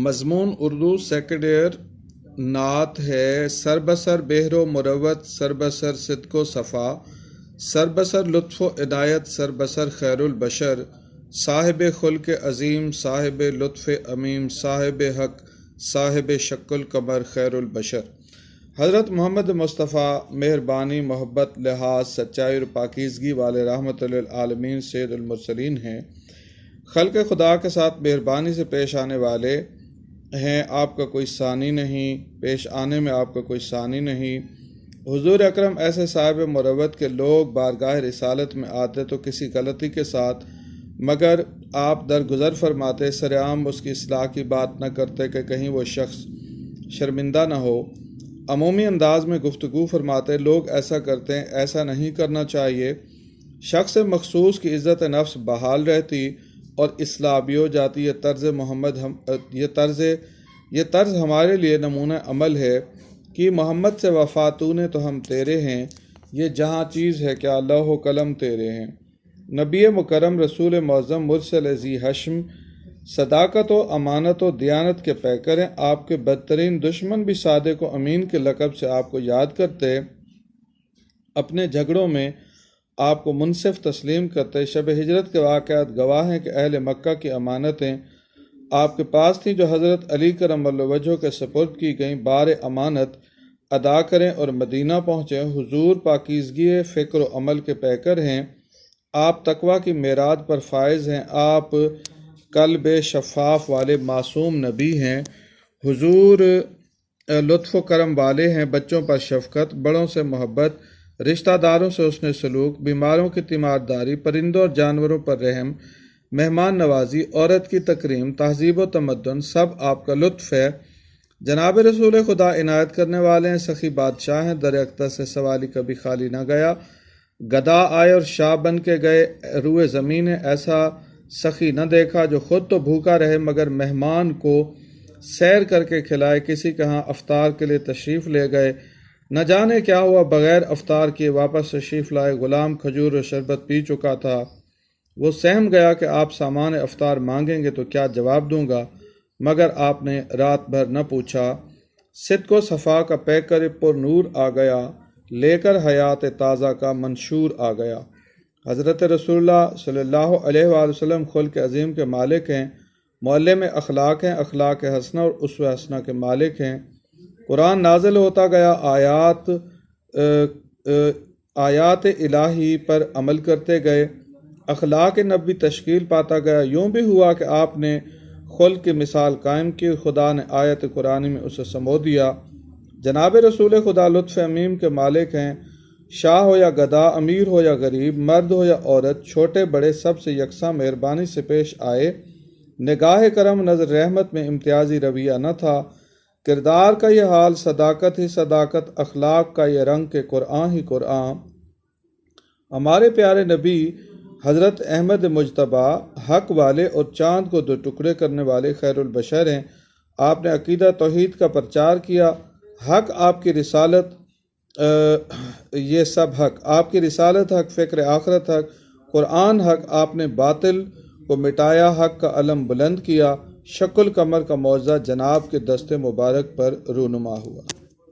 مضمون Urdu second year نعت ہے۔ سر بسر بہر و مروت، سر بسر صدق و صفا، سر بسر لطف و عنایت، سر بسر خیر البشر، صاحب خلق عظیم، صاحب لطف عمیم، صاحب حق، صاحب شکل قمر، خیر البشر۔ حضرت محمد مصطفیٰ مہربانی، محبت، لحاظ، سچائی اور پاکیزگی والے رحمت للعالمین سید المرسلین ہیں، خلق خدا کے ساتھ مہربانی سے پیش آنے والے ہیں، آپ کا کوئی ثانی نہیں، پیش آنے میں آپ کا کوئی ثانی نہیں۔ حضور اکرم ایسے صاحب مروت کے لوگ بارگاہ رسالت میں آتے تو کسی غلطی کے ساتھ مگر آپ درگزر فرماتے، سرعام اس کی اصلاح کی بات نہ کرتے کہ کہیں وہ شخص شرمندہ نہ ہو، عمومی انداز میں گفتگو فرماتے، لوگ ایسا کرتے ہیں، ایسا نہیں کرنا چاہیے، شخص مخصوص کی عزت نفس بحال رہتی اور اصلاح بھی ہو جاتی۔ یہ طرز ہمارے لیے نمونہ عمل ہے کہ محمد سے وفا تو نے تو ہم تیرے ہیں، یہ جہاں چیز ہے کیا لوح و قلم تیرے ہیں۔ نبی مکرم رسول معظم مرسل ذی حشم صداقت و امانت و دیانت کے پیکر ہیں، آپ کے بدترین دشمن بھی صادق و امین کے لقب سے آپ کو یاد کرتے، اپنے جھگڑوں میں آپ کو منصف تسلیم کرتے۔ شب ہجرت کے واقعات گواہ ہیں کہ اہل مکہ کی امانتیں آپ کے پاس تھیں جو حضرت علی کرم اللہ وجہہ کے سپرد کی گئیں، بار امانت ادا کریں اور مدینہ پہنچیں۔ حضور پاکیزگی فکر و عمل کے پیکر ہیں، آپ تقویٰ کی معراج پر فائز ہیں، آپ قلب شفاف والے معصوم نبی ہیں۔ حضور لطف و کرم والے ہیں، بچوں پر شفقت، بڑوں سے محبت، رشتہ داروں سے حسن سلوک، بیماروں کی تیمارداری، پرندوں اور جانوروں پر رحم، مہمان نوازی، عورت کی تکریم، تہذیب و تمدن، سب آپ کا لطف ہے۔ جناب رسول خدا عنایت کرنے والے ہیں، سخی بادشاہ ہیں، در اختر سے سوالی کبھی خالی نہ گیا، گدا آئے اور شاہ بن کے گئے، روئے زمین ہے ایسا سخی نہ دیکھا جو خود تو بھوکا رہے مگر مہمان کو سیر کر کے کھلائے، کسی کے ہاں افطار کے لیے تشریف لے گئے، نہ جانے کیا ہوا بغیر افطار کیے واپس تشریف لائے، غلام کھجور و شربت پی چکا تھا، وہ سہم گیا کہ آپ سامان افطار مانگیں گے تو کیا جواب دوں گا، مگر آپ نے رات بھر نہ پوچھا، صدق و صفا کا پیکر پر نور آ گیا، لے کر حیات تازہ کا منشور آ گیا۔ حضرت رسول اللہ صلی اللہ علیہ وآلہ وسلم خلق عظیم کے مالک ہیں، معلم اخلاق ہیں، اخلاق حسنہ اور اسوہ حسنہ کے مالک ہیں۔ قرآن نازل ہوتا گیا، آیات الہی پر عمل کرتے گئے، اخلاق نبی تشکیل پاتا گیا، یوں بھی ہوا کہ آپ نے خلق کی مثال قائم کی، خدا نے آیت قرآنی میں اسے سمو دیا۔ جناب رسول خدا لطف عمیم کے مالک ہیں، شاہ ہو یا گدا، امیر ہو یا غریب، مرد ہو یا عورت، چھوٹے بڑے سب سے یکساں مہربانی سے پیش آئے، نگاہ کرم نظر رحمت میں امتیازی رویہ نہ تھا، کردار کا یہ حال صداقت ہی صداقت، اخلاق کا یہ رنگ کہ قرآن ہی قرآن۔ ہمارے پیارے نبی حضرت احمد مجتبیٰ حق والے اور چاند کو دو ٹکڑے کرنے والے خیر البشر ہیں، آپ نے عقیدہ توحید کا پرچار کیا، حق آپ کی رسالت، یہ سب حق آپ کی رسالت حق، فکر آخرت حق، قرآن حق، آپ نے باطل کو مٹایا، حق کا علم بلند کیا، شکل قمر کا معجزہ جناب کے دست مبارک پر رونما ہوا۔